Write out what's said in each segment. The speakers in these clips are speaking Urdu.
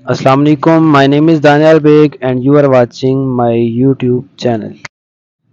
Assalamu alaikum. My name is Daniel Beg and you are watching my YouTube channel.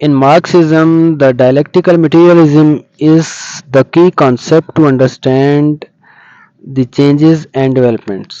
In Marxism, the dialectical materialism is the key concept to understand the changes and developments.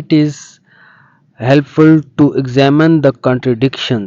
it is helpful to examine the contradiction.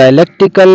dialectical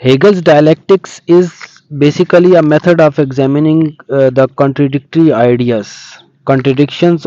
Hegel's dialectics is basically a method of examining the contradictory ideas, contradictions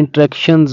interactions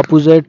opposite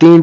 3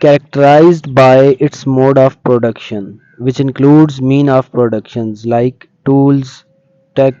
characterized by its mode of production, which includes mean of productions like tools, tech,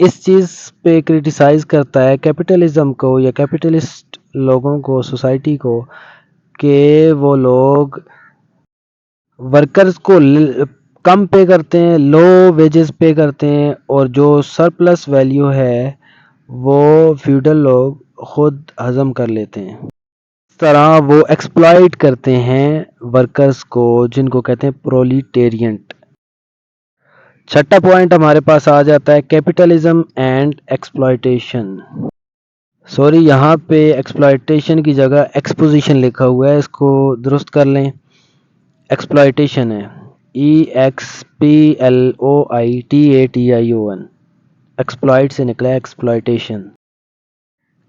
اس چیز پہ کرٹیسائز کرتا ہے کیپٹلزم کو یا کیپٹلسٹ لوگوں کو، سوسائٹی کو، کہ وہ لوگ ورکرز کو کم پے کرتے ہیں، لو ویجز پے کرتے ہیں، اور جو سرپلس ویلیو ہے وہ فیوڈل لوگ خود ہضم کر لیتے ہیں۔ اس طرح وہ ایکسپلائٹ کرتے ہیں ورکرز کو، جن کو کہتے ہیں پرولیٹیرینٹ۔ چھٹا پوائنٹ ہمارے پاس آ جاتا ہے کیپٹلزم اینڈ ایکسپلائٹیشن۔ سوری، یہاں پہ ایکسپلائٹیشن کی جگہ ایکسپوزیشن لکھا ہوا ہے، اس کو درست کر لیں۔ ایکسپلائٹیشن ہے EXPLOITATION، ایکسپلائٹ سے نکلا ہے ایکسپلائٹیشن۔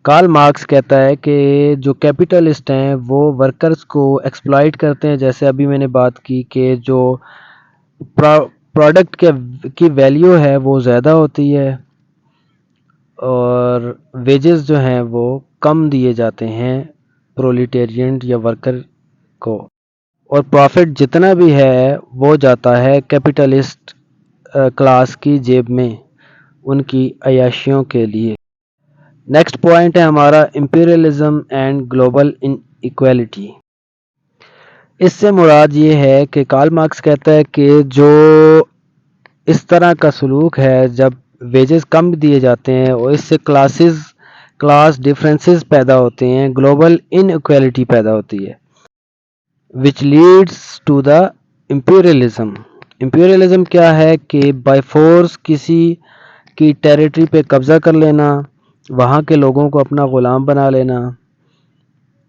کارل مارکس کہتا ہے کہ جو کیپٹلسٹ ہیں وہ ورکرز کو ایکسپلائٹ کرتے ہیں، جیسے ابھی میں نے بات کی کہ جو پروڈکٹ کی ویلیو ہے وہ زیادہ ہوتی ہے اور ویجز جو ہیں وہ کم دیے جاتے ہیں پرولیٹیرینٹ یا ورکر کو، اور پروفٹ جتنا بھی ہے وہ جاتا ہے کیپٹلسٹ کلاس کی جیب میں ان کی عیاشیوں کے لیے۔ نیکسٹ پوائنٹ ہے ہمارا امپیریلزم اینڈ گلوبل انیکویلٹی۔ اس سے مراد یہ ہے کہ کارل مارکس کہتا ہے کہ جو اس طرح کا سلوک ہے جب ویجز کم دیے جاتے ہیں اور اس سے کلاس ڈفرینسز پیدا ہوتے ہیں، گلوبل انیکویلٹی پیدا ہوتی ہے، which leads to the imperialism۔ Imperialism کیا ہے کہ بائی فورس کسی کی ٹیریٹری پہ قبضہ کر لینا، وہاں کے لوگوں کو اپنا غلام بنا لینا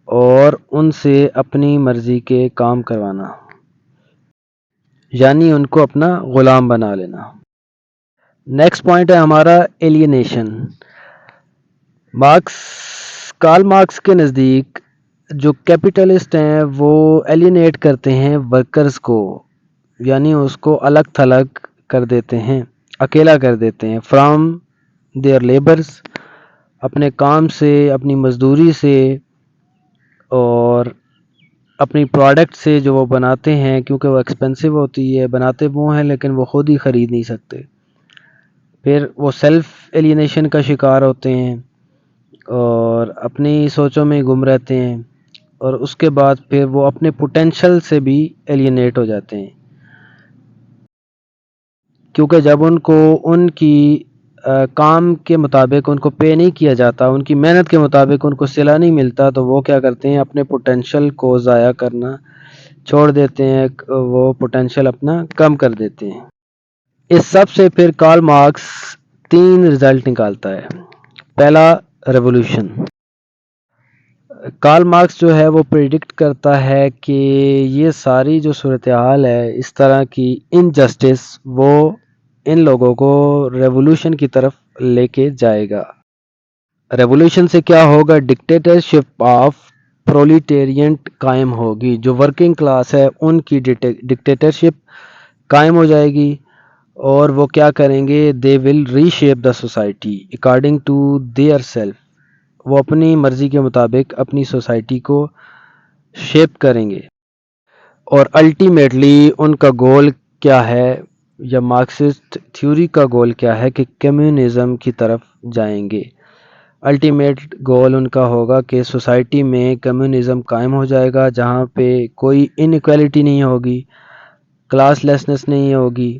اور ان سے اپنی مرضی کے کام کروانا، یعنی ان کو اپنا غلام بنا لینا۔ نیکسٹ پوائنٹ ہے ہمارا ایلینیشن۔ کارل مارکس کے نزدیک جو کیپٹلسٹ ہیں وہ ایلینیٹ کرتے ہیں ورکرز کو، یعنی اس کو الگ تھلگ کر دیتے ہیں، اکیلا کر دیتے ہیں، فرام دیئر لیبرز، اپنے کام سے، اپنی مزدوری سے اور اپنی پروڈکٹ سے جو وہ بناتے ہیں، کیونکہ وہ ایکسپینسو ہوتی ہے، بناتے وہ ہیں لیکن وہ خود ہی خرید نہیں سکتے، پھر وہ سیلف ایلینیشن کا شکار ہوتے ہیں اور اپنی سوچوں میں گم رہتے ہیں، اور اس کے بعد پھر وہ اپنے پوٹینشل سے بھی ایلینیٹ ہو جاتے ہیں، کیونکہ جب ان کو ان کی کام کے مطابق ان کو پے نہیں کیا جاتا، ان کی محنت کے مطابق ان کو صلہ نہیں ملتا، تو وہ کیا کرتے ہیں، اپنے پوٹینشل کو ضائع کرنا چھوڑ دیتے ہیں، وہ پوٹینشل اپنا کم کر دیتے ہیں۔ اس سب سے پھر کارل مارکس 3 رزلٹ نکالتا ہے۔ پہلا، ریولوشن۔ کارل مارکس جو ہے وہ پریڈکٹ کرتا ہے کہ یہ ساری جو صورتحال ہے اس طرح کی انجسٹس، وہ ان لوگوں کو ریولوشن کی طرف لے کے جائے گا۔ ریولوشن سے کیا ہوگا، ڈکٹیٹرشپ آف پرولیٹیرینٹ قائم ہوگی، جو ورکنگ کلاس ہے ان کی ڈکٹیٹرشپ قائم ہو جائے گی، اور وہ کیا کریں گے، they will reshape the society according to their self, وہ اپنی مرضی کے مطابق اپنی سوسائٹی کو شیپ کریں گے، اور الٹیمیٹلی ان کا گول کیا ہے، یا مارکسسٹ تھیوری کا گول کیا ہے کہ کمیونزم کی طرف جائیں گے۔ الٹیمیٹ گول ان کا ہوگا کہ سوسائٹی میں کمیونزم قائم ہو جائے گا، جہاں پہ کوئی انیکویلٹی نہیں ہوگی، کلاس لیسنس نہیں ہوگی،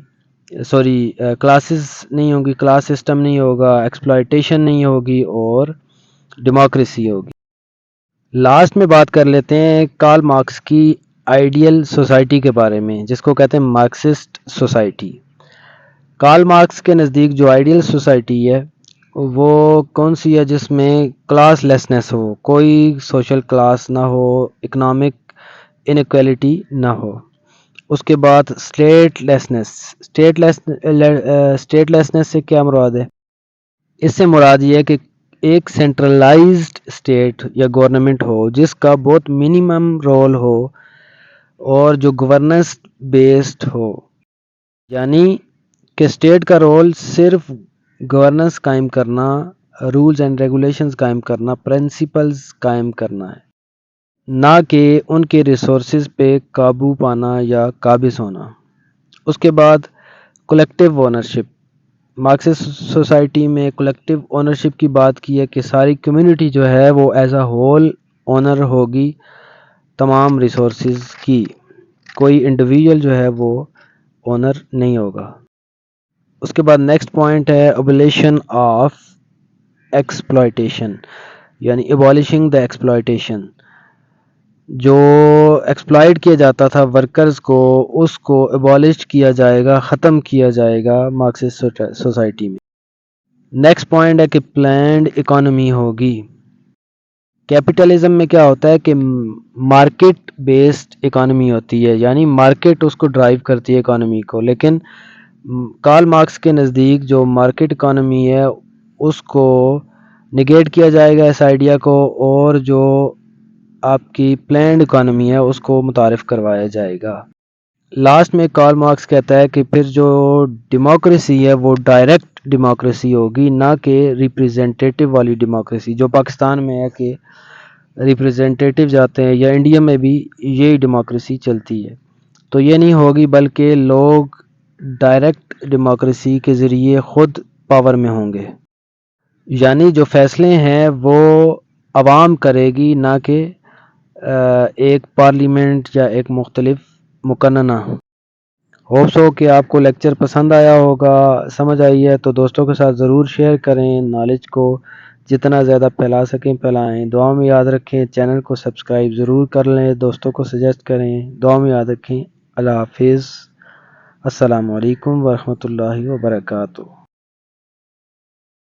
کلاسز نہیں ہوگی، کلاس سسٹم نہیں ہوگا، ایکسپلائٹیشن نہیں ہوگی، اور ڈیموکریسی ہوگی۔ لاسٹ میں بات کر لیتے ہیں کارل مارکس کی آئیڈیل سوسائٹی کے بارے میں، جس کو کہتے ہیں مارکسسٹ سوسائٹی۔ کارل مارکس کے نزدیک جو آئیڈیل سوسائٹی ہے وہ کون سی ہے، جس میں کلاس لیسنس ہو، کوئی سوشل کلاس نہ ہو، اکنامک انیکویلٹی نہ ہو۔ اس کے بعد اسٹیٹ لیسنس سے کیا مراد ہے، اس سے مراد یہ ہے کہ ایک سینٹرلائزڈ اسٹیٹ یا گورنمنٹ ہو جس کا بہت منیمم رول ہو اور جو گورننس بیسڈ ہو، یعنی کہ اسٹیٹ کا رول صرف گورننس قائم کرنا، رولز اینڈ ریگولیشنز قائم کرنا، پرنسپلز قائم کرنا ہے، نہ کہ ان کے ریسورسز پہ قابو پانا یا قابض ہونا۔ اس کے بعد کولیکٹیو اونرشپ، مارکسسٹ سوسائٹی میں کلیکٹیو اونرشپ کی بات کی ہے کہ ساری کمیونٹی جو ہے وہ ایز اے ہول اونر ہوگی تمام ریسورسز کی، کوئی انڈیویجول جو ہے وہ اونر نہیں ہوگا۔ اس کے بعد نیکسٹ پوائنٹ ہے ایبولیشن آف ایکسپلائٹیشن، یعنی ایبولشنگ دا ایکسپلائٹیشن۔ جو ایکسپلائٹ کیا جاتا تھا ورکرز کو، اس کو ایبولش کیا جائے گا، ختم کیا جائے گا مارکسسٹ سوسائٹی میں۔ نیکسٹ پوائنٹ ہے کہ پلانڈ اکانومی ہوگی۔ کیپٹلزم میں کیا ہوتا ہے کہ مارکیٹ بیسڈ اکانومی ہوتی ہے، یعنی مارکیٹ اس کو ڈرائیو کرتی ہے اکانومی کو، لیکن کارل مارکس کے نزدیک جو مارکیٹ اکانومی ہے اس کو نگیٹ کیا جائے گا اس آئیڈیا کو، اور جو آپ کی پلانڈ اکانومی ہے اس کو متعارف کروایا جائے گا۔ لاسٹ میں کارل مارکس کہتا ہے کہ پھر جو ڈیموکریسی ہے وہ ڈائریکٹ ڈیموکریسی ہوگی، نہ کہ ریپریزنٹیٹیو والی ڈیموکریسی، جو پاکستان میں ہے کہ ریپریزنٹیٹیو جاتے ہیں، یا انڈیا میں بھی یہی ڈیموکریسی چلتی ہے، تو یہ نہیں ہوگی، بلکہ لوگ ڈائریکٹ ڈیموکریسی کے ذریعے خود پاور میں ہوں گے، یعنی جو فیصلے ہیں وہ عوام کرے گی، نہ کہ ایک پارلیمنٹ یا ایک مختلف مقننہ۔ ہوپ سو کہ آپ کو لیکچر پسند آیا ہوگا، سمجھ آئی ہے تو دوستوں کے ساتھ ضرور شیئر کریں، نالج کو جتنا زیادہ پھیلا سکیں پھیلائیں۔ دعا میں یاد رکھیں، چینل کو سبسکرائب ضرور کر لیں، دوستوں کو سجیسٹ کریں۔ دعا میں یاد رکھیں۔ اللہ حافظ۔ السلام علیکم ورحمۃ اللہ وبرکاتہ۔